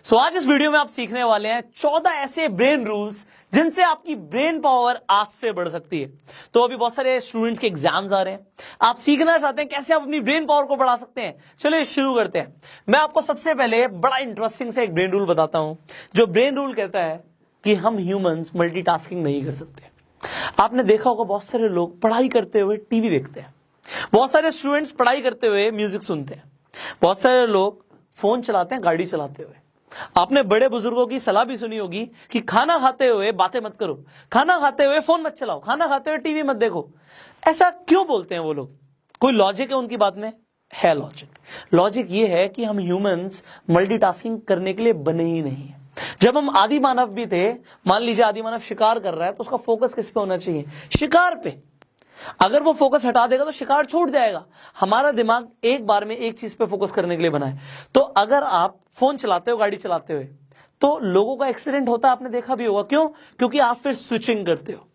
सो आज इस वीडियो में आप सीखने वाले हैं 14 ऐसे ब्रेन रूल्स जिनसे आपकी ब्रेन पावर आज से बढ़ सकती है। तो अभी बहुत सारे स्टूडेंट्स के एग्जाम्स आ रहे हैं, आप सीखना चाहते हैं कैसे आप अपनी ब्रेन पावर को बढ़ा सकते हैं। चलिए शुरू करते हैं। मैं आपको सबसे पहले बड़ा इंटरेस्टिंग से एक ब्रेन रूल बताता हूं, जो ब्रेन रूल कहता है कि हम ह्यूमंस मल्टीटास्किंग नहीं कर सकते। आपने देखा होगा बहुत सारे लोग पढ़ाई करते हुए टीवी देखते हैं, बहुत सारे स्टूडेंट्स पढ़ाई करते हुए म्यूजिक सुनते हैं, बहुत सारे लोग फोन चलाते हैं गाड़ी चलाते हुए। आपने बड़े बुजुर्गों की सलाह भी सुनी होगी कि खाना खाते हुए बातें मत करो, खाना खाते हुए फोन मत चलाओ, खाना खाते हुए टीवी मत देखो। ऐसा क्यों बोलते हैं वो लोग? कोई लॉजिक है उनकी बात में? है लॉजिक। लॉजिक ये है कि हम ह्यूमंस मल्टीटास्किंग करने के लिए बने ही नहीं है। जब हम आदि मानव भी थे, मान लीजिए आदि मानव शिकार कर रहा है तो उसका फोकस किस पे होना चाहिए? शिकार पे। अगर वो फोकस हटा देगा तो शिकार छूट जाएगा। हमारा दिमाग एक बार में एक चीज पे फोकस करने के लिए बना है। तो अगर आप फोन चलाते हो गाड़ी चलाते हुए तो लोगों का एक्सीडेंट होता है, आपने देखा भी होगा। क्यों? क्योंकि आप फिर स्विचिंग करते हो।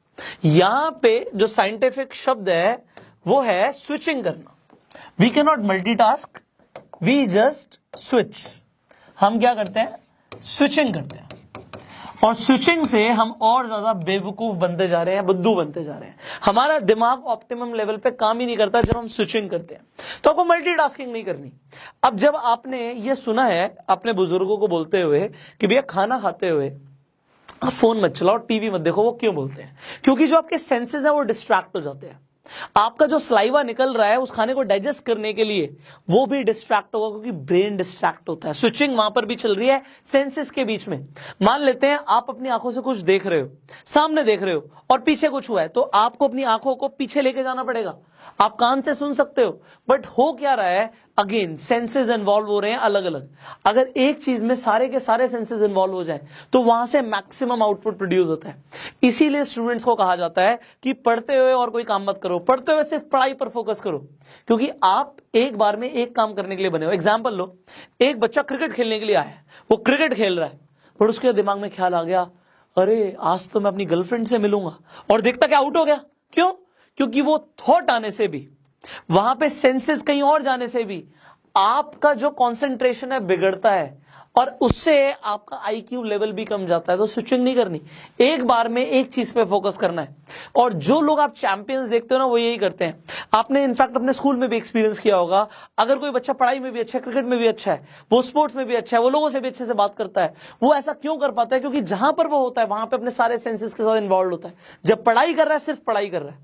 यहां पे जो साइंटिफिक शब्द है वो है स्विचिंग करना। We can not multitask, we just switch. हम क्या करते हैं? स्विचिंग करते हैं। और स्विचिंग से हम और ज्यादा बेवकूफ बनते जा रहे हैं, बुद्धू बनते जा रहे हैं। हमारा दिमाग ऑप्टिमम लेवल पे काम ही नहीं करता जब हम स्विचिंग करते हैं। तो आपको मल्टीटास्किंग नहीं करनी। अब जब आपने ये सुना है अपने बुजुर्गों को बोलते हुए कि भैया खाना खाते हुए आप फोन मत चलाओ, टीवी मत देखो, वो क्यों बोलते हैं? क्योंकि जो आपके सेंसेस हैं वो डिस्ट्रैक्ट हो जाते हैं। आपका जो सलाइवा निकल रहा है उस खाने को डाइजेस्ट करने के लिए वो भी डिस्ट्रैक्ट होगा, क्योंकि ब्रेन डिस्ट्रैक्ट होता है। स्विचिंग वहां पर भी चल रही है सेंसेस के बीच में। मान लेते हैं आप अपनी आंखों से कुछ देख रहे हो, सामने देख रहे हो और पीछे कुछ हुआ है, तो आपको अपनी आंखों को पीछे लेके जाना पड़ेगा। आप कान से सुन सकते हो, बट हो क्या रहा है? अगेन सेंसेस इन्वॉल्व हो रहे हैं अलग अलग। अगर एक चीज में सारे के सारे सेंसेस इन्वॉल्व हो जाए तो वहां से मैक्सिमम आउटपुट प्रोड्यूस होता है। इसीलिए स्टूडेंट्स को कहा जाता है कि पढ़ते हुए और कोई काम मत करो, पढ़ते हुए सिर्फ पढ़ाई पर फोकस करो, क्योंकि आप एक बार में एक काम करने के लिए बने हो। एग्जाम्पल लो, एक बच्चा क्रिकेट खेलने के लिए आया है, वो क्रिकेट खेल रहा है, पर उसके दिमाग में ख्याल आ गया, अरे आज तो मैं अपनी गर्लफ्रेंड से मिलूंगा, और देखता क्या आउट हो गया। क्यों? क्योंकि वो थॉट आने से भी, वहां पे सेंसेस कहीं और जाने से भी आपका जो कंसंट्रेशन है बिगड़ता है, और उससे आपका आईक्यू लेवल भी कम जाता है। तो स्विचिंग नहीं करनी, एक बार में एक चीज पे फोकस करना है। और जो लोग आप चैंपियंस देखते हो ना, वो यही करते हैं। आपने इनफैक्ट अपने स्कूल में भी एक्सपीरियंस किया होगा। अगर कोई बच्चा पढ़ाई में भी अच्छा है, क्रिकेट में भी अच्छा है, वो स्पोर्ट्स में भी अच्छा है, वो लोगों से भी अच्छे से बात करता है, वो ऐसा क्यों कर पाता है? क्योंकि जहां पर वो होता है वहां पर अपने सारे सेंसेस के साथ इन्वॉल्व होता है। जब पढ़ाई कर रहा है सिर्फ पढ़ाई कर रहा है,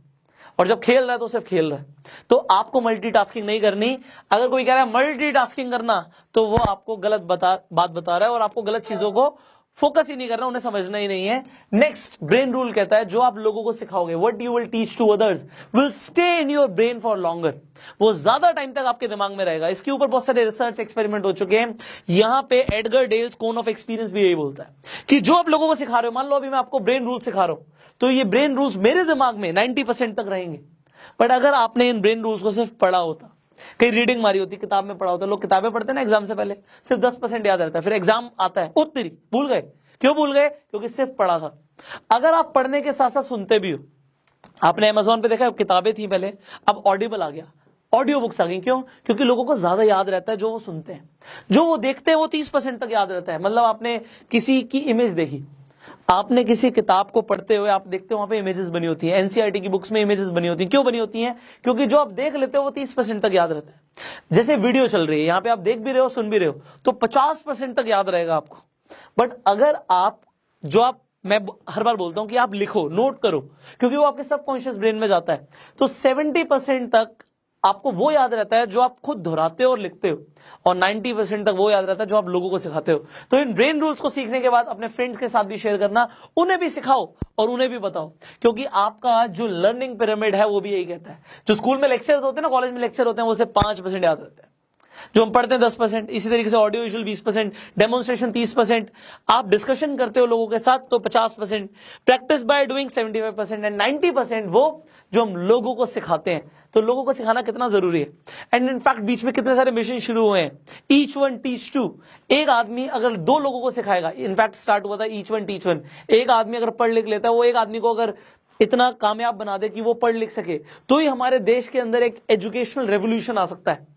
और जब खेल रहा है तो सिर्फ खेल रहा है। तो आपको मल्टीटास्किंग नहीं करनी। अगर कोई कह रहा है मल्टीटास्किंग करना, तो वो आपको गलत बात बता रहा है, और आपको गलत चीजों को फोकस ही नहीं करना, उन्हें समझना ही नहीं है। नेक्स्ट ब्रेन रूल कहता है, जो आप लोगों को सिखाओगे, what you will teach to others will stay in your brain for longer. वो ज्यादा टाइम तक आपके दिमाग में रहेगा। इसके ऊपर बहुत सारे रिसर्च एक्सपेरिमेंट हो चुके हैं। यहां पे Edgar Dale's cone of experience भी यही बोलता है कि जो आप लोगों को सिखा रहे हो, मान लो अभी मैं आपको ब्रेन रूल सिखा रहा हूं, तो ये ब्रेन रूल्स मेरे दिमाग में 90% तक रहेंगे। बट अगर आपने इन ब्रेन रूल्स को सिर्फ पढ़ा होता, कहीं रीडिंग मारी होती, किताब में पढ़ा होता, लोग किताबें पढ़ते हैं ना एग्जाम से पहले, सिर्फ 10% याद रहता है, फिर एग्जाम आता है, उत्तरी भूल गए। क्यों भूल गए? क्योंकि सिर्फ पढ़ा था। अगर आप पढ़ने के साथ साथ सुनते भी हो, आपने अमेज़न पे देखा किताबें थी पहले, अब ऑडिबल आ गया, ऑडियो बुक्स आ गई। क्यों? क्योंकि लोगों को ज्यादा याद रहता है जो वो सुनते हैं। जो वो देखते हैं वो 30% तक याद रहता है। मतलब आपने किसी की इमेज देखी, आपने किसी किताब को पढ़ते हुए आप देखते हो वहां पे इमेजेस बनी होती हैं, एनसीईआरटी की बुक्स में इमेजेस बनी होती हैं। क्यों बनी होती हैं? क्योंकि जो आप देख लेते हो वो 30% तक याद रहता है। जैसे वीडियो चल रही है, यहां पे आप देख भी रहे हो, सुन भी रहे हो, तो 50% तक याद रहेगा आपको। बट अगर मैं हर बार बोलता हूं कि आप लिखो, नोट करो, क्योंकि वो आपके सबकॉन्शियस ब्रेन में जाता है, तो 70% तक आपको वो याद रहता है जो आप खुद दोहराते हो और लिखते हो, और 90% तक वो याद रहता है जो आप लोगों को सिखाते हो। तो इन ब्रेन रूल्स को सीखने के बाद अपने फ्रेंड्स के साथ भी शेयर करना, उन्हें भी सिखाओ और उन्हें भी बताओ, क्योंकि आपका जो लर्निंग पिरामिड है वो भी यही कहता है। जो स्कूल में लेक्चर्स होते हैं ना, कॉलेज में लेक्चर होते हैं, वो सिर्फ 5% याद रहते हैं। जो हम पढ़ते हैं 10%, इसी तरीके से ऑडियो विजुअल 20%, डेमोन्स्ट्रेशन 30%, आप डिस्कशन करते हो लोगों के साथ तो 50%, प्रैक्टिस बाय डूइंग 75%, एंड 90% वो जो हम लोगों को सिखाते हैं। तो लोगों को सिखाना कितना जरूरी है। एंड इनफैक्ट बीच में कितने सारे मिशन शुरू हुए हैं, ईच वन टीच टू। एक आदमी अगर 2 लोगों को सिखाएगा, इनफैक्ट स्टार्ट हुआ था ईच वन टीच वन। एक आदमी अगर पढ़ लिख लेता है, वो एक आदमी को अगर इतना कामयाब बना दे कि वो पढ़ लिख सके, तो ही हमारे देश के अंदर एक एजुकेशनल रेवोल्यूशन आ सकता है।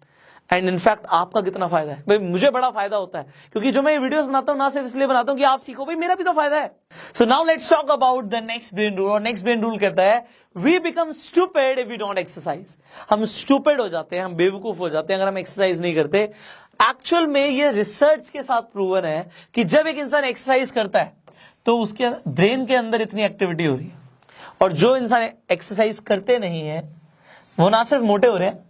एंड इनफैक्ट आपका कितना फायदा है भाई, मुझे बड़ा फायदा होता है क्योंकि जो मैं ये वीडियोस बनाता हूं ना सिर्फ इसलिए बनाता हूं कि आप सीखो, भाई मेरा भी तो फायदा है। So now let's talk about the next brain rule. और नेक्स्ट ब्रेन रूल कहता है we become stupid if we don't exercise. हम स्टूपिड हो जाते हैं, हम बेवकूफ हो जाते हैं अगर हम एक्सरसाइज नहीं करते। एक्चुअल में ये रिसर्च के साथ प्रूवन है कि जब एक इंसान एक्सरसाइज करता है तो उसके ब्रेन के अंदर इतनी एक्टिविटी हो रही है, और जो इंसान एक्सरसाइज करते नहीं है वो ना सिर्फ मोटे हो रहे हैं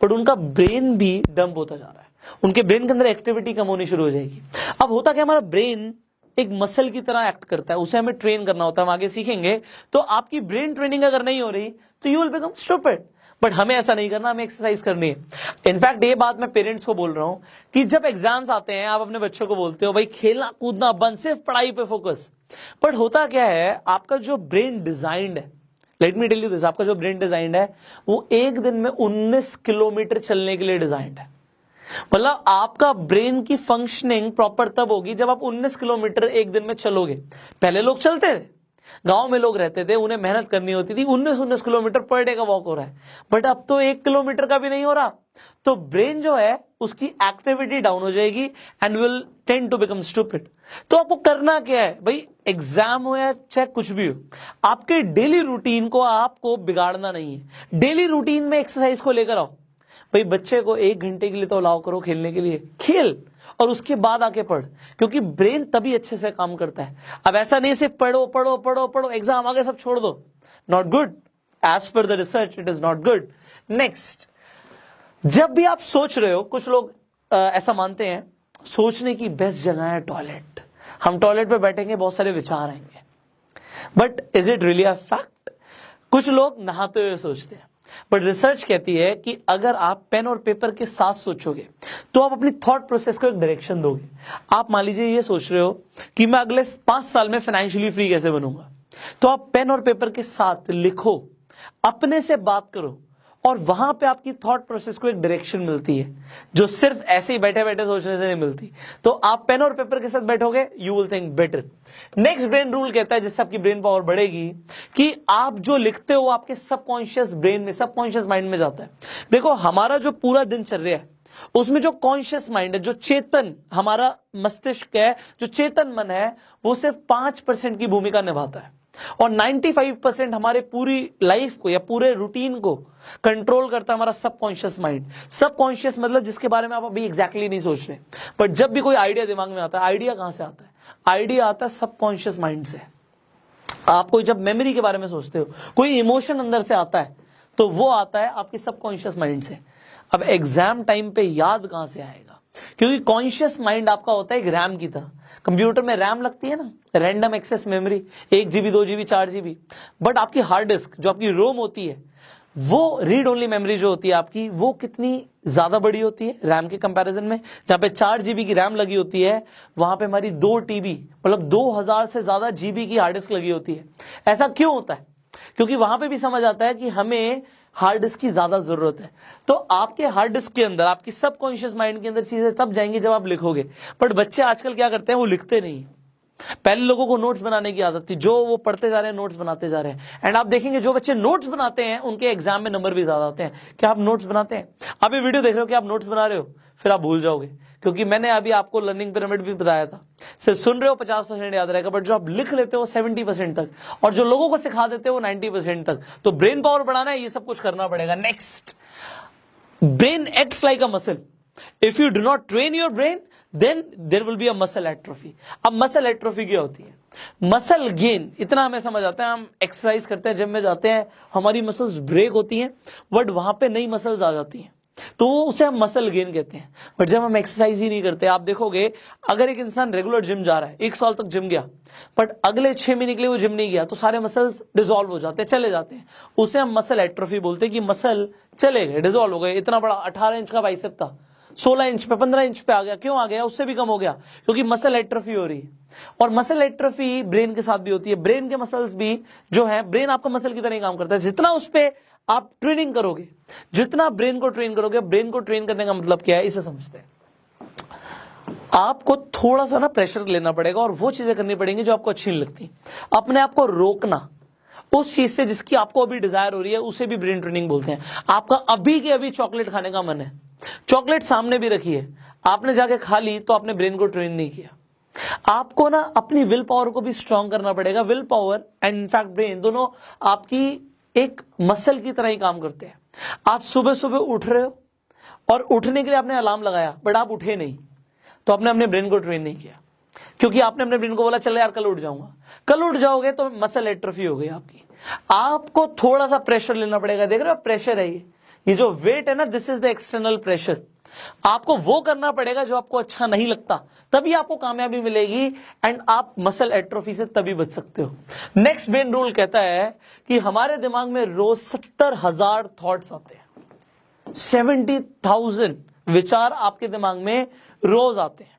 बट उनका ब्रेन भी डंप होता जा रहा है, उनके ब्रेन के अंदर एक्टिविटी कम होनी शुरू हो जाएगी। अब होता क्या, हमारा ब्रेन एक मसल की तरह एक्ट करता है, उसे हमें ट्रेन करना होता है, हम आगे सीखेंगे। तो आपकी ब्रेन ट्रेनिंग अगर नहीं हो रही तो you will become stupid. But हमें ऐसा नहीं करना, हमें एक्सरसाइज करनी है। इनफैक्ट ये बात मैं पेरेंट्स को बोल रहा हूं कि जब एग्जाम्स आते हैं आप अपने बच्चों को बोलते हो भाई खेलना कूदना बंद, सिर्फ पढ़ाई पे फोकस। बट होता क्या है, आपका जो ब्रेन डिजाइंड है, let me tell you this, आपका जो ब्रेन डिजाइंड है वो एक दिन में 19 किलोमीटर चलने के लिए डिजाइंड है। मतलब आपका ब्रेन की फंक्शनिंग प्रॉपर तब होगी जब आप 19 किलोमीटर एक दिन में चलोगे। पहले लोग चलते थे, गांव में लोग रहते थे, उन्हें मेहनत करनी होती थी, 19 किलोमीटर पर डे का वॉक हो रहा है। बट अब तो 1 किलोमीटर का भी नहीं हो रहा, तो ब्रेन जो है उसकी एक्टिविटी डाउन हो जाएगी and will tend to become stupid. तो आपको करना क्या है भाई, एग्जाम हो या चाहे कुछ भी हो, आपके डेली रूटीन को आपको बिगाड़ना नहीं है। डेली रूटीन में एक्सरसाइज को लेकर आओ भाई, बच्चे को 1 घंटे के लिए तो अलाउ करो खेलने के लिए, खेल और उसके बाद आके पढ़, क्योंकि ब्रेन तभी अच्छे से काम करता है। अब ऐसा नहीं सिर्फ पढ़ो पढ़ो पढ़ो पढ़ो, एग्जाम आगे सब छोड़ दो, not good, as per the research it is not good. Next, जब भी आप सोच रहे हो, कुछ लोग ऐसा मानते हैं सोचने की बेस्ट जगह है टॉयलेट, हम टॉयलेट पे बैठेंगे बहुत सारे विचार आएंगे, but is it really a fact? कुछ लोग नहाते हुए सोचते हैं, बट रिसर्च कहती है कि अगर आप पेन और पेपर के साथ सोचोगे तो आप अपनी थॉट प्रोसेस को एक डायरेक्शन दोगे। आप मान लीजिए ये सोच रहे हो कि मैं अगले 5 साल में फाइनेंशियली फ्री कैसे बनूंगा, तो आप पेन और पेपर के साथ लिखो, अपने से बात करो, और वहां पे आपकी थॉट प्रोसेस को एक डायरेक्शन मिलती है जो सिर्फ ऐसे ही बैठे बैठे सोचने से नहीं मिलती। तो आप पेन और पेपर के साथ बैठोगे, you will think better. Next brain rule कहता है, जिससे आपकी ब्रेन पावर बढ़ेगी, कि आप जो लिखते हो आपके सबकॉन्शियस ब्रेन में, सबकॉन्शियस माइंड में जाता है। देखो हमारा जो पूरा दिनचर्या है उसमें जो कॉन्शियस माइंड है, जो चेतन हमारा मस्तिष्क है, जो चेतन मन है, वो सिर्फ 5% की भूमिका निभाता है, और 95% हमारे पूरी लाइफ को या पूरे रूटीन को कंट्रोल करता है हमारा सबकॉन्शियस माइंड। सबकॉन्शियस मतलब जिसके बारे में आप अभी एग्जैक्टली नहीं सोच रहे, बट जब भी कोई आइडिया दिमाग में आता है, आइडिया कहां से आता है? आइडिया आता है सबकॉन्शियस माइंड से। आप कोई जब मेमोरी के बारे में सोचते हो, कोई इमोशन अंदर से आता है, तो वो आता है आपके सबकॉन्शियस माइंड से। अब एग्जाम टाइम पे याद कहां से आएगा? क्योंकि कॉन्शियस माइंड आपका होता है एक रैम की तरह। कंप्यूटर में रैम लगती है ना, random access memory, 1 GB 2 GB 4 GB। But आपकी हार्ड डिस्क जो आपकी रोम होती है, वो रीड ओनली मेमोरी जो होती है आपकी, वो कितनी ज्यादा बड़ी होती है रैम के कंपैरिजन में। जहां पे 4 GB की रैम लगी होती है, वहां पे हमारी 2 TB मतलब 2000 से ज्यादा GB की हार्ड डिस्क लगी होती है। ऐसा क्यों होता है? क्योंकि वहां पे भी समझ आता है कि हमें हार्ड डिस्क की ज्यादा जरूरत है। तो आपके हार्ड डिस्क के अंदर, आपकी सबकॉन्शियस माइंड के अंदर चीजें तब जाएंगी जब आप लिखोगे। बट बच्चे आजकल क्या करते हैं, वो लिखते नहीं। पहले लोगों को नोट्स बनाने की आदत थी, जो वो पढ़ते जा रहे हैं नोट्स बनाते जा रहे हैं। एंड आप देखेंगे जो बच्चे नोट्स बनाते हैं उनके एग्जाम में नंबर भी ज्यादा आते हैं। क्या आप नोट्स बनाते हैं? आप ये वीडियो देख रहे हो कि आप नोट्स बना रहे हो, फिर आप भूल जाओगे, क्योंकि मैंने अभी आपको लर्निंग पिरामिड भी बताया था। सिर्फ सुन रहे हो 50% याद रहेगा, बट जो आप लिख लेते हो 70% तक, और जो लोगों को सिखा देते हो 90% तक। तो ब्रेन पावर बढ़ाना है, ये सब कुछ करना पड़ेगा। Next, brain acts like a muscle. If you do not train your brain then there will be a muscle atrophy. अब मसल एट्रोफी क्या होती है? मसल गेन इतना हमें समझ आता है, हम एक्सरसाइज करते हैं, जिम में जाते हैं, हमारी मसल्स ब्रेक होती हैं, बट वहां पे नई मसल्स आ जाती हैं, तो उसे हम मसल गेन कहते हैं। बट जब हम एक्सरसाइज ही नहीं करते, आप देखोगे अगर एक इंसान रेगुलर जिम जा रहा है, 1 साल तक जिम गया, बट अगले 6 महीने के लिए वो जिम नहीं गया, तो सारे मसल्स डिसॉल्व हो जाते हैं, चले जाते हैं। उसे हम मसल एट्रोफी बोलते हैं कि मसल चले गए, डिसॉल्व हो गए। इतना बड़ा 18 इंच का बाइसेप था, 16 इंच पे, 15 इंच पे आ गया। क्यों आ गया? उससे भी कम हो गया, क्योंकि मसल एट्रोफी हो रही है। और मसल एट्रोफी ब्रेन के साथ भी होती है। ब्रेन के मसल्स भी जो है, ब्रेन आपका मसल की तरह ही काम करता है। जितना उस पे आप ट्रेनिंग करोगे, जितना ब्रेन को ट्रेन करोगे, ब्रेन को ट्रेन करने का मतलब क्या है, इसे समझते हैं। आपको थोड़ा सा ना प्रेशर लेना पड़ेगा और वो चीजें करनी पड़ेंगी जो आपको अच्छी नहीं लगती। अपने आप को रोकना उस चीज से जिसकी आपको अभी डिजायर हो रही है, उसे भी ब्रेन ट्रेनिंग बोलते हैं। आपका अभी के अभी चॉकलेट खाने का मन है, चॉकलेट सामने भी रखी है, आपने जाके खा ली तो आपने ब्रेन को ट्रेन नहीं किया। आपको ना अपनी विल पावर को भी स्ट्रांग करना पड़ेगा। Will power and in fact brain दोनों आपकी एक मसल की तरह ही काम करते हैं। आप सुबह सुबह उठ रहे हो और उठने के लिए आपने अलार्म लगाया, बट आप उठे नहीं, तो आपने अपने ब्रेन को ट्रेन नहीं किया, क्योंकि आपने अपने ब्रेन को बोला चल यार कल उठ जाऊंगा। कल उठ जाओगे तो मसल एट्रोफी हो गई आपकी। आपको थोड़ा सा प्रेशर लेना पड़ेगा। देख रहे हो प्रेशर है ये जो वेट है ना, this is the external pressure. आपको वो करना पड़ेगा जो आपको अच्छा नहीं लगता, तभी आपको कामयाबी मिलेगी एंड आप मसल एट्रोफी से तभी बच सकते हो। नेक्स्ट ब्रेन रूल कहता है कि हमारे दिमाग में रोज 70,000 थॉट्स आते हैं। 70,000 विचार आपके दिमाग में रोज आते हैं,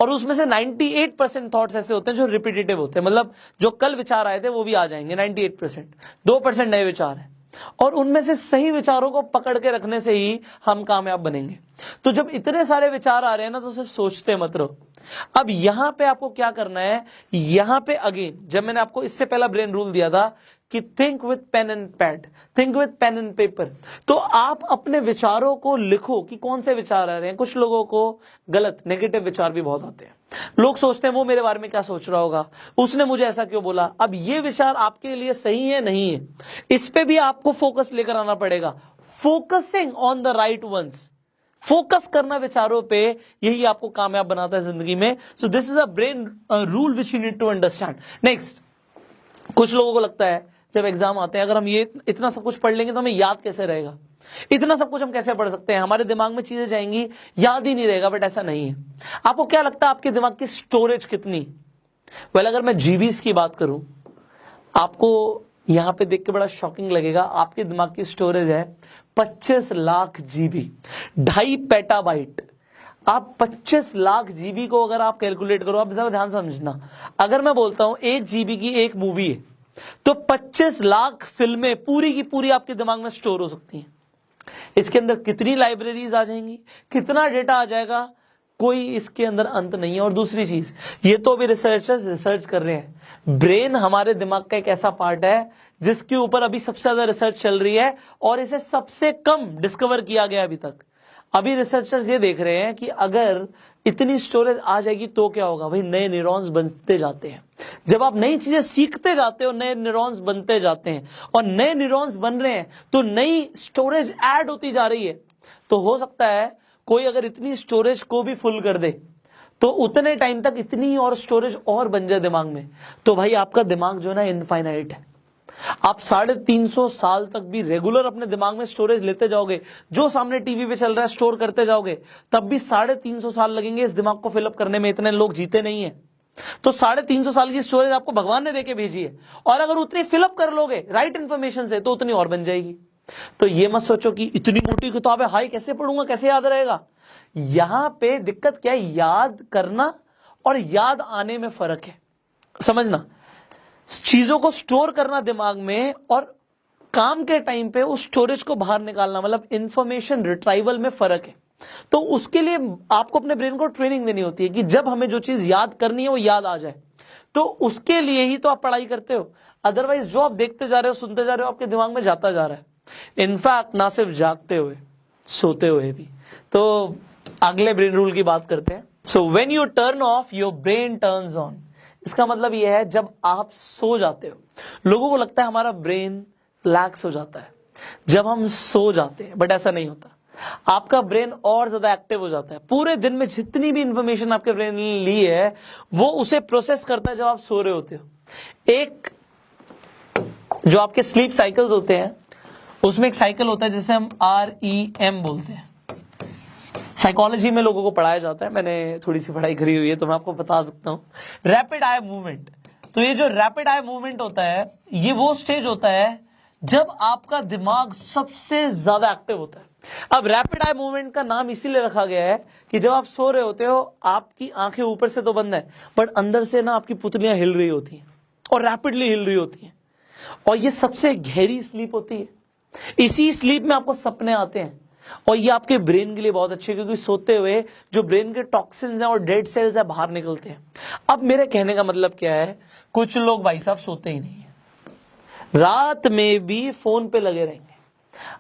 और उसमें से 98% थॉट्स ऐसे होते हैं जो रिपीटेटिव होते हैं। मतलब जो कल विचार आए थे वो भी आ जाएंगे 98%। 2% नए विचार हैं, और उनमें से सही विचारों को पकड़ के रखने से ही हम कामयाब बनेंगे। तो जब इतने सारे विचार आ रहे हैं ना, तो सिर्फ सोचते मत रहो। अब यहां पे आपको क्या करना है, यहां पे अगेन जब मैंने आपको इससे पहला ब्रेन रूल दिया था कि think with pen and pad, think with pen and paper, तो आप अपने विचारों को लिखो कि कौन से विचार आ रहे हैं। कुछ लोगों को गलत नेगेटिव विचार भी बहुत आते हैं। लोग सोचते हैं वो मेरे बारे में क्या सोच रहा होगा, उसने मुझे ऐसा क्यों बोला। अब ये विचार आपके लिए सही है नहीं है, इस पे भी आपको फोकस लेकर आना पड़ेगा। Focusing on the right ones, focus करना विचारों पे, यही आपको कामयाब बनाता है जिंदगी में। So this is a brain rule which you need to understand. Next, कुछ लोगों को लगता है जब एग्जाम आते हैं अगर हम ये इतना सब कुछ पढ़ लेंगे तो हमें याद कैसे रहेगा, इतना सब कुछ हम कैसे पढ़ सकते हैं, हमारे दिमाग में चीजें जाएंगी, याद ही नहीं रहेगा। बट ऐसा नहीं है। आपको क्या लगता है आपके दिमाग की स्टोरेज कितनी? वेल, अगर मैं जीबीज की बात करूं, आपको यहां पे देख के बड़ा शॉकिंग लगेगा। आपके दिमाग की स्टोरेज है 25 लाख जीबी, 2.5 पेटाबाइट। आप 25 लाख जीबी को अगर आप कैलकुलेट करो, आप जरा ध्यान समझना, अगर मैं बोलता हूं 1 जीबी की एक मूवी है, तो 25 लाख फिल्में पूरी की पूरी आपके दिमाग में स्टोर हो सकती हैं। इसके अंदर कितनी लाइब्रेरीज आ जाएंगी, कितना डेटा आ जाएगा, कोई इसके अंदर अंत नहीं है। और दूसरी चीज, ये तो अभी रिसर्चर्स रिसर्च कर रहे हैं। ब्रेन हमारे दिमाग का एक ऐसा पार्ट है जिसके ऊपर अभी सबसे ज्यादा रिसर्च चल रही है, और इसे सबसे कम डिस्कवर किया गया अभी तक। अभी रिसर्चर्स ये देख रहे हैं कि अगर इतनी स्टोरेज आ जाएगी तो क्या होगा। भाई, नए न्यूरॉन्स बनते जाते हैं। जब आप नई चीजें सीखते जाते हो, नए न्यूरॉन्स बनते जाते हैं, और नए न्यूरॉन्स बन रहे हैं तो नई स्टोरेज ऐड होती जा रही है। तो हो सकता है कोई अगर इतनी स्टोरेज को भी फुल कर दे तो उतने टाइम तक इतनी और स्टोरेज और बन जाए दिमाग में, तो भाई आपका दिमाग जो है ना इनफाइनाइट है। आप 350 साल तक भी रेगुलर अपने दिमाग में स्टोरेज लेते जाओगे, जो सामने टीवी पे चल रहा है स्टोर करते जाओगे, तब भी 350 साल लगेंगे इस दिमाग को फिलअप करने में। इतने लोग जीते नहीं है। तो 350 साल की स्टोरेज आपको भगवान ने देके भेजी है, और अगर उतनी फिलअप कर लोगे राइट इंफॉर्मेशन से तो उतनी और बन जाएगी। तो ये मत सोचो कि इतनी मोटी किताब है, हाई कैसे पढ़ूंगा, कैसे याद रहेगा। यहां पे दिक्कत क्या है, याद करना और याद आने में फर्क है। समझना, चीजों को स्टोर करना दिमाग में और काम के टाइम पे उस स्टोरेज को बाहर निकालना, मतलब इंफॉर्मेशन रिट्राइवल में फर्क है। तो उसके लिए आपको अपने ब्रेन को ट्रेनिंग देनी होती है कि जब हमें जो चीज याद करनी है वो याद आ जाए। तो उसके लिए ही तो आप पढ़ाई करते हो। अदरवाइज जो आप देखते जा रहे हो, सुनते जा रहे हो, आपके दिमाग में जाता जा रहा है। इनफैक्ट ना सिर्फ जागते हुए, सोते हुए भी। तो अगले ब्रेन रूल की बात करते हैं। So when U turn off, your brain turns on. इसका मतलब यह है जब आप सो जाते हो, लोगों को लगता है हमारा ब्रेन रिलैक्स हो जाता है जब हम सो जाते हैं, बट ऐसा नहीं होता। आपका ब्रेन और ज्यादा एक्टिव हो जाता है। पूरे दिन में जितनी भी इंफॉर्मेशन आपके ब्रेन ने ली है वो उसे प्रोसेस करता है जब आप सो रहे होते हो। एक जो आपके स्लीप साइकिल्स होते हैं, उसमें एक साइकिल होता है जिसे हम REM बोलते हैं। साइकोलॉजी में लोगों को पढ़ाया जाता है, मैंने थोड़ी सी पढ़ाई करी हुई है तो मैं आपको बता सकता हूं। Rapid eye movement. तो ये जो रैपिड आई मूवमेंट होता है, ये वो स्टेज होता है जब आपका दिमाग सबसे ज्यादा एक्टिव होता है। अब रैपिड आई मूवमेंट का नाम इसीलिए रखा गया है कि जब आप सो रहे होते हो, आपकी आंखें ऊपर से तो बंद है, बट अंदर से ना आपकी पुतलियां हिल रही होती हैं और रैपिडली हिल रही होती हैं, और ये सबसे गहरी स्लीप होती है। इसी स्लीप में आपको सपने आते हैं, और ये आपके ब्रेन के लिए बहुत अच्छे है क्योंकि सोते हुए जो ब्रेन के टॉक्सिन्स हैं और डेड सेल्स है बाहर निकलते हैं। अब मेरे कहने का मतलब क्या है, कुछ लोग भाई साहब सोते ही नहीं है, रात में भी फोन पे लगे रहेंगे,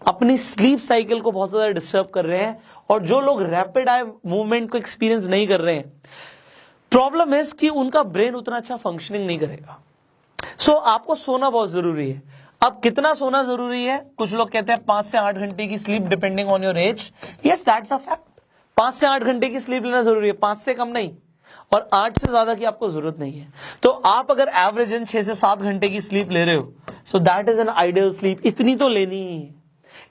अपनी स्लीप साइकिल को बहुत ज्यादा डिस्टर्ब कर रहे हैं, और जो लोग रैपिड आई मूवमेंट को एक्सपीरियंस नहीं कर रहे हैं, प्रॉब्लम है कि उनका ब्रेन उतना अच्छा फंक्शनिंग नहीं करेगा। सो आपको सोना बहुत जरूरी है। अब कितना सोना जरूरी है? कुछ लोग कहते हैं 5 से 8 घंटे की sleep depending on your age. Yes, that's a fact. 5 से 8 घंटे की स्लीप लेना जरूरी है, 5 से कम नहीं, और 8 से ज्यादा की आपको जरूरत नहीं है। तो आप अगर एवरेज 6 से 7 घंटे की स्लीप ले रहे हो, so that is an ideal sleep. इतनी तो लेनी ही है,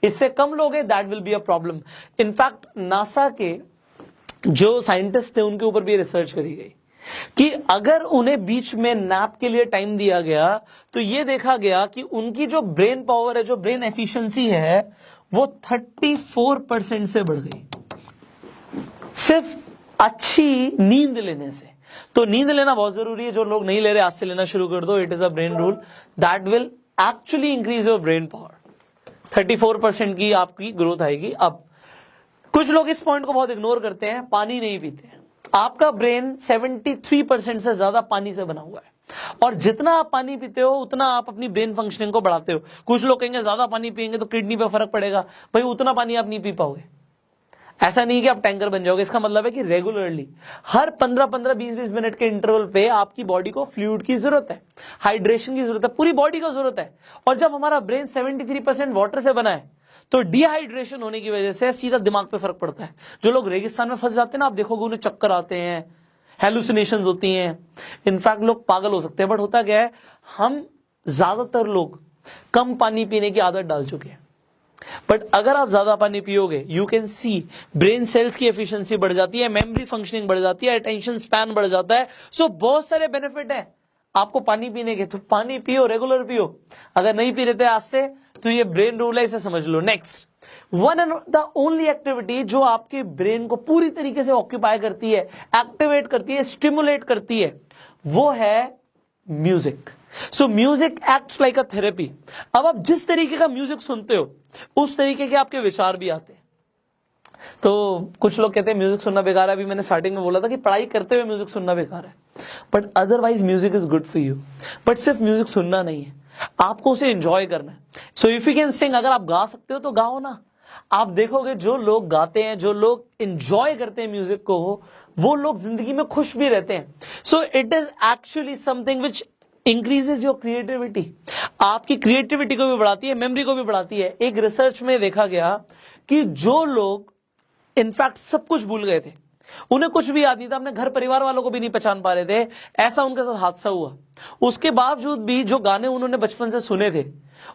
इससे कम लोगे that will be a problem. In fact NASA के जो साइंटिस्ट थे उनके ऊपर भी रिसर्च करी गई कि अगर उन्हें बीच में नैप के लिए टाइम दिया गया तो यह देखा गया कि उनकी जो ब्रेन पावर है, जो ब्रेन एफिशिएंसी है, वो 34% से बढ़ गई सिर्फ अच्छी नींद लेने से। तो नींद लेना बहुत जरूरी है। जो लोग नहीं ले रहे आज से लेना शुरू कर दो। It is a brain rule that will actually increase your brain power. 34% की आपकी ग्रोथ आएगी। अब कुछ लोग इस पॉइंट को बहुत इग्नोर करते हैं, पानी नहीं पीते हैं। आपका ब्रेन 73% से ज्यादा पानी से बना हुआ है, और जितना आप पानी पीते हो उतना आप अपनी ब्रेन फंक्शनिंग को बढ़ाते हो। कुछ लोग कहेंगे ज्यादा पानी पिएंगे तो किडनी पे फर्क पड़ेगा। भाई उतना पानी आप नहीं पी पाओगे। ऐसा नहीं कि आप टैंकर बन जाओगे। इसका मतलब है कि रेगुलरली हर 15-15, 20-20 मिनट के इंटरवल पे आपकी बॉडी को फ्लूइड की जरूरत है, हाइड्रेशन की जरूरत है, पूरी बॉडी को जरूरत है। और जब हमारा ब्रेन 73% वाटर से बना है तो डिहाइड्रेशन होने की वजह से सीधा दिमाग पे फर्क पड़ता है। जो लोग रेगिस्तान में फंस जाते हैं ना, आप देखोगे उन्हें चक्कर आते हैं, हेलुसिनेशंस होती हैं, इनफैक्ट लोग पागल हो सकते हैं। बट होता क्या है, हम ज्यादातर लोग कम पानी पीने की आदत डाल चुके हैं। बट अगर आप ज्यादा पानी पियोगे, you can see brain cells की एफिशिएंसी बढ़ जाती है, मेमोरी फंक्शनिंग बढ़ जाती है, अटेंशन स्पैन बढ़ जाता है। सो बहुत सारे बेनिफिट है आपको पानी पीने के। तो पानी पियो, रेगुलर पियो। अगर नहीं पी रहे थे आज से तो ये ब्रेन रूल है, इसे समझ लो। Next, one and the only activity जो आपके ब्रेन को पूरी तरीके से ऑक्यूपाई करती है, एक्टिवेट करती है, स्टिमुलेट करती है, वो है music. So music acts like a therapy. अब आप जिस तरीके का म्यूजिक सुनते हो उस तरीके के आपके विचार भी आते हैं। तो कुछ लोग कहते हैं म्यूजिक सुनना बेकार है। अभी मैंने स्टार्टिंग में बोला था कि पढ़ाई करते हुए म्यूजिक सुनना बेकार है, but otherwise music is good for you. But सिर्फ म्यूजिक सुनना नहीं है, आपको उसे एंजॉय करना है। So if you can sing, अगर आप गा सकते हो तो गाओ ना। आप देखोगे जो लोग गाते हैं, जो लोग एंजॉय करते हैं म्यूजिक को, वो लोग जिंदगी में खुश भी रहते हैं। So it is actually something which increases your creativity. आपकी क्रिएटिविटी को भी बढ़ाती है, मेमोरी को भी बढ़ाती है। एक रिसर्च में देखा गया कि जो लोग इनफैक्ट सब कुछ भूल गए थे, उन्हें कुछ भी याद नहीं था, अपने घर परिवार वालों को भी नहीं पहचान पा रहे थे, ऐसा उनके साथ हादसा हुआ। उसके बावजूद भी जो गाने उन्होंने बचपन से सुने थे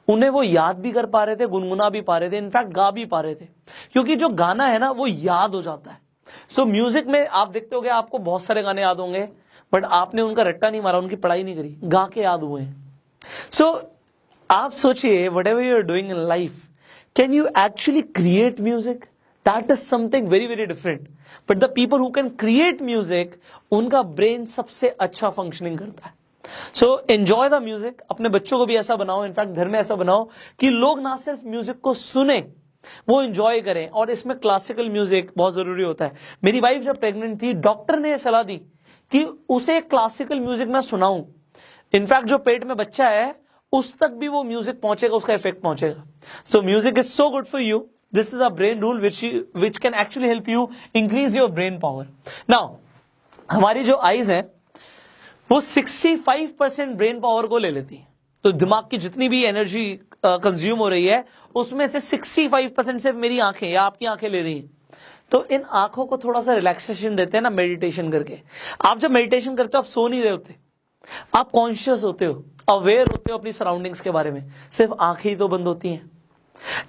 उन्हें वो याद भी कर पा रहे थे, गुनगुना भी पा रहे थे, इनफैक्ट गा भी पा रहे थे, क्योंकि जो गाना है ना वो याद हो जाता है। सो म्यूजिक में आप देखते होंगे, आपको बहुत सारे गाने याद होंगे, बट आपने उनका रट्टा नहीं मारा, उनकी पढ़ाई नहीं करी, गा के याद हुए हैं। सो आप सोचिए, whatever you are doing in life, can you actually create music? That is something very very different. But the people who can create music, उनका ब्रेन सबसे अच्छा फंक्शनिंग करता है। So enjoy the music। अपने बच्चों को भी ऐसा बनाओ, इनफैक्ट घर में ऐसा बनाओ कि लोग ना सिर्फ म्यूजिक को सुने, वो एंजॉय करें। और इसमें क्लासिकल म्यूजिक बहुत जरूरी होता है। मेरी वाइफ जब प्रेग्नेंट थी, डॉक्टर ने सलाह दी कि उसे क्लासिकल म्यूजिक मैं सुनाऊं। इनफैक्ट जो पेट में बच्चा है उस तक भी वो म्यूजिक पहुंचेगा, उसका इफेक्ट पहुंचेगा। सो music is so good for you. This is a brain rule which can actually help you increase your brain power. Now हमारी जो आईज है वो 65% ब्रेन पावर को ले लेती है। तो दिमाग की जितनी भी एनर्जी कंज्यूम हो रही है उसमें से 65% सिर्फ मेरी आंखें या आपकी आंखें ले रही हैं। तो इन आंखों को थोड़ा सा रिलैक्सेशन देते हैं ना मेडिटेशन करके। आप जब मेडिटेशन करते हो आप सो नहीं रहे होते, आप कॉन्शियस होते हो, अवेयर होते हो अपनी सराउंडिंग्स के बारे में। सिर्फ आंखें ही तो बंद होती हैं।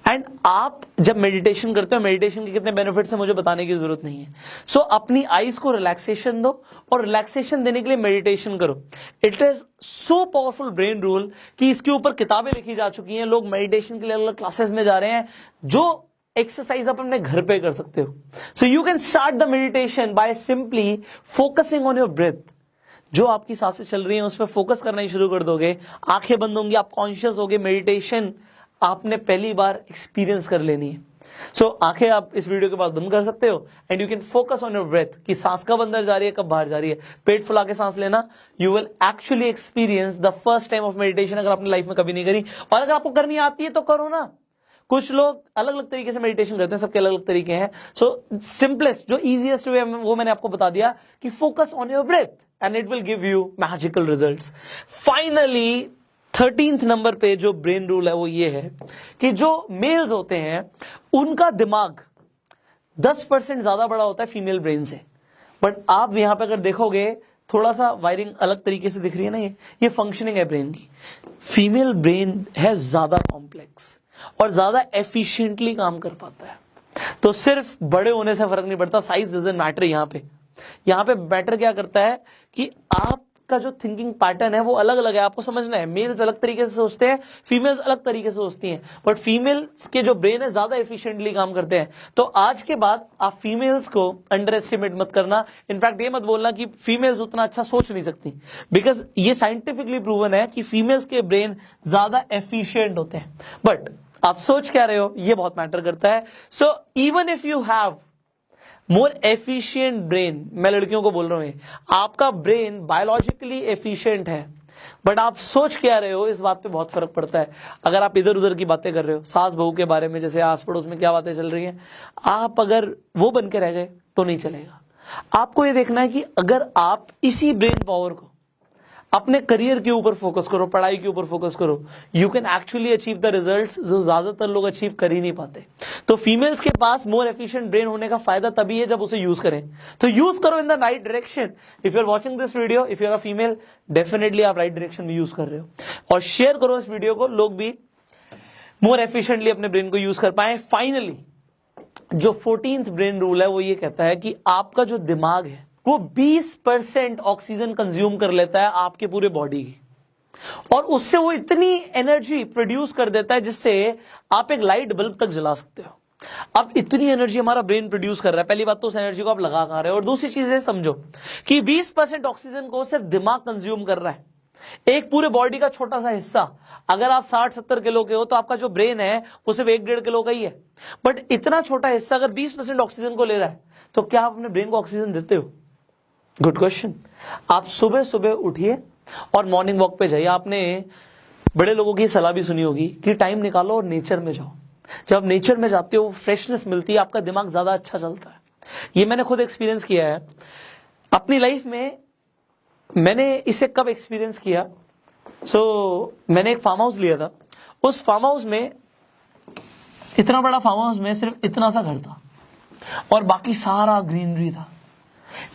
एंड आप जब मेडिटेशन करते हो, मेडिटेशन के कितने बेनिफिट्स हैं मुझे बताने की जरूरत नहीं है। सो अपनी आईज को रिलैक्सेशन दो, और रिलैक्सेशन देने के लिए मेडिटेशन करो। It is so powerful brain rule कि इसके ऊपर किताबें लिखी जा चुकी हैं। लोग मेडिटेशन के लिए अलग क्लासेस में जा रहे हैं। जो एक्सरसाइज आप अपने घर पे कर सकते हो। So you can start the meditation by simply focusing on your breath. जो आपकी सांसें चल रही हैं उस पर फोकस करना ही शुरू कर दोगे, आंखें बंद होंगी, आप कॉन्शियस होगे। मेडिटेशन आपने पहली बार एक्सपीरियंस कर लेनी है। सो आंखें आप इस वीडियो के बाद बंद कर सकते हो and you can focus on your breath कि सांस कब अंदर जा रही है, कब बाहर जा रही है। पेट फुला के सांस लेना। You will actually experience the first time of meditation, अगर आपने लाइफ में कभी नहीं करी। और अगर आपको करनी आती है तो करो ना, कुछ लोग अलग अलग तरीके से मेडिटेशन करते हैं, सबके अलग अलग तरीके हैं। सो सिंपलेस्ट जो इजीएस्ट वे वो मैंने आपको बता दिया कि focus on your breath and it will give you magical results. Finally 13th number पे जो ब्रेन रूल है वो ये है कि जो मेल्स होते हैं उनका दिमाग 10% ज्यादा बड़ा होता है फीमेल ब्रेन से। बट आप यहां पे अगर देखोगे थोड़ा सा वायरिंग अलग तरीके से दिख रही है ना, ये फंक्शनिंग है ब्रेन की। फीमेल ब्रेन है ज्यादा कॉम्प्लेक्स और ज्यादा एफिशिएंटली काम कर पाता है। तो सिर्फ बड़े होने से फर्क नहीं पड़ता, साइज डजंट मैटर। यहां पे मैटर क्या करता है कि आपका जो थिंकिंग पैटर्न है वो अलग अलग है, आपको समझना है। मेल्स अलग तरीके से सोचते हैं, फीमेल्स अलग तरीके से सोचती हैं, बट फीमेल्स के जो ब्रेन है ज्यादा एफिशिएंटली काम करते हैं। तो आज के बाद आप फीमेल्स को अंडर एस्टिमेट मत करना। इनफैक्ट ये मत बोलना कि फीमेल्स उतना अच्छा सोच नहीं सकती, बिकॉज ये साइंटिफिकली प्रूवन है कि फीमेल्स के ब्रेन ज्यादा एफिशिएंट होते हैं। बट आप सोच क्या रहे हो ये बहुत मैटर करता है। So even if you have more efficient brain, मैं लड़कियों को बोल रहा हूं, आपका ब्रेन बायोलॉजिकली एफिशिएंट है, बट आप सोच क्या रहे हो इस बात पे बहुत फर्क पड़ता है। अगर आप इधर उधर की बातें कर रहे हो, सास बहू के बारे में, जैसे आस पड़ोस में क्या बातें चल रही हैं, आप अगर वो बन के रह गए तो नहीं चलेगा। आपको ये देखना है कि अगर आप इसी ब्रेन पावर को अपने करियर के ऊपर फोकस करो, पढ़ाई के ऊपर फोकस करो, you can actually achieve the results जो ज्यादातर लोग अचीव कर ही नहीं पाते। तो फीमेल्स के पास मोर एफिशिएंट ब्रेन होने का फायदा तभी है जब उसे यूज करें। तो यूज करो in the right direction. If you are watching this video, if you are a female, definitely आप राइट डायरेक्शन में यूज कर रहे हो। और शेयर करो इस वीडियो को, लोग भी मोर एफिशिएंटली अपने ब्रेन को यूज कर पाए। फाइनली जो 14th ब्रेन रूल है वो ये कहता है कि आपका जो दिमाग है वो 20% ऑक्सीजन कंज्यूम कर लेता है आपके पूरे बॉडी की, और उससे वो इतनी एनर्जी प्रोड्यूस कर देता है जिससे आप एक लाइट बल्ब तक जला सकते हो। अब इतनी एनर्जी हमारा ब्रेन प्रोड्यूस कर रहा है, पहली बात तो उस एनर्जी को आप लगा कहां रहे हो, और दूसरी चीज ये समझो कि 20% ऑक्सीजन को सिर्फ दिमाग कंज्यूम कर रहा है। एक पूरे बॉडी का छोटा सा हिस्सा, अगर आप 60-70 किलो के हो तो आपका जो ब्रेन है वो सिर्फ 1-1.5 किलो का ही है। बट इतना छोटा हिस्सा अगर 20% ऑक्सीजन को ले रहा है तो क्या आप अपने ब्रेन को ऑक्सीजन देते हो? Good question. आप सुबह सुबह उठिए और मॉर्निंग वॉक पे जाइए। आपने बड़े लोगों की सलाह भी सुनी होगी कि टाइम निकालो और नेचर में जाओ। जब आप नेचर में जाते हो फ्रेशनेस मिलती है, आपका दिमाग ज्यादा अच्छा चलता है। ये मैंने खुद एक्सपीरियंस किया है अपनी लाइफ में। मैंने इसे कब एक्सपीरियंस किया, मैंने एक फार्म हाउस लिया था। उस फार्म हाउस में, इतना बड़ा फार्म हाउस में सिर्फ इतना सा घर था और बाकी सारा ग्रीनरी था।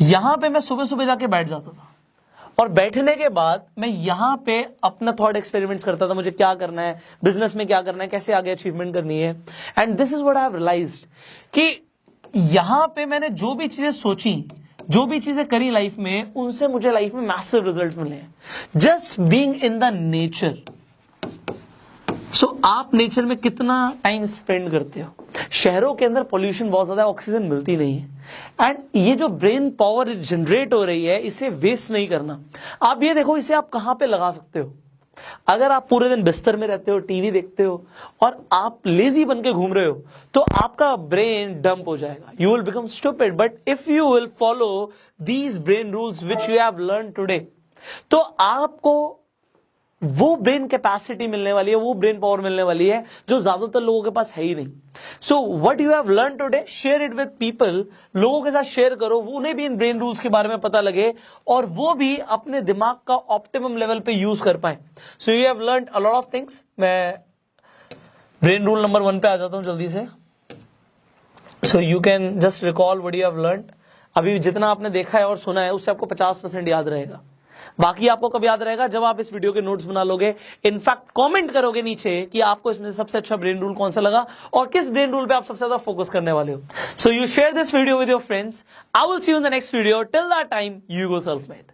यहां पे मैं सुबह सुबह जाके बैठ जाता था और बैठने के बाद मैं यहां पे अपना थॉट एक्सपेरिमेंट्स करता था, मुझे क्या करना है, बिजनेस में क्या करना है, कैसे आगे अचीवमेंट करनी है। And this is what I have realized कि यहां पे मैंने जो भी चीजें सोची, जो भी चीजें करी लाइफ में, उनसे मुझे लाइफ में मैसिव रिजल्ट्स मिले हैं just being in the nature. So आप नेचर में कितना टाइम स्पेंड करते हो? शहरों के अंदर पॉल्यूशन बहुत ज्यादा है, ऑक्सीजन मिलती नहीं है। एंड ये जो ब्रेन पावर जनरेट हो रही है, इसे वेस्ट नहीं करना। आप ये देखो, इसे आप कहां पे लगा सकते हो? अगर आप पूरे दिन बिस्तर में रहते हो, टीवी देखते हो और आप लेजी बन के घूम रहे हो, तो आपका ब्रेन डंप हो जाएगा, you will become stupid. But if you will follow these brain rules which you have learn today, तो आपको वो ब्रेन कैपेसिटी मिलने वाली है, वो ब्रेन पावर मिलने वाली है जो ज्यादातर लोगों के पास है ही नहीं। So what you have learn today, share it with people. लोगों के साथ शेयर करो, वो उन्हें भी इन ब्रेन रूल्स के बारे में पता लगे और वो भी अपने दिमाग का ऑप्टिमम लेवल पे यूज कर पाए। So you have learned a lot of things. मैं ब्रेन रूल नंबर 1 पे आ जाता हूं जल्दी से। सो you can just recall what you have learned. अभी जितना आपने देखा है और सुना है उससे आपको 50% याद रहेगा। बाकी आपको कब याद रहेगा? जब आप इस वीडियो के नोट्स बना लोगे। इनफैक्ट कमेंट करोगे नीचे कि आपको इसमें से सबसे अच्छा ब्रेन रूल कौन सा लगा और किस ब्रेन रूल पे आप सबसे ज्यादा फोकस करने वाले हो। So you share this video with your friends. I will see you in the next video. Till that time, you go self made.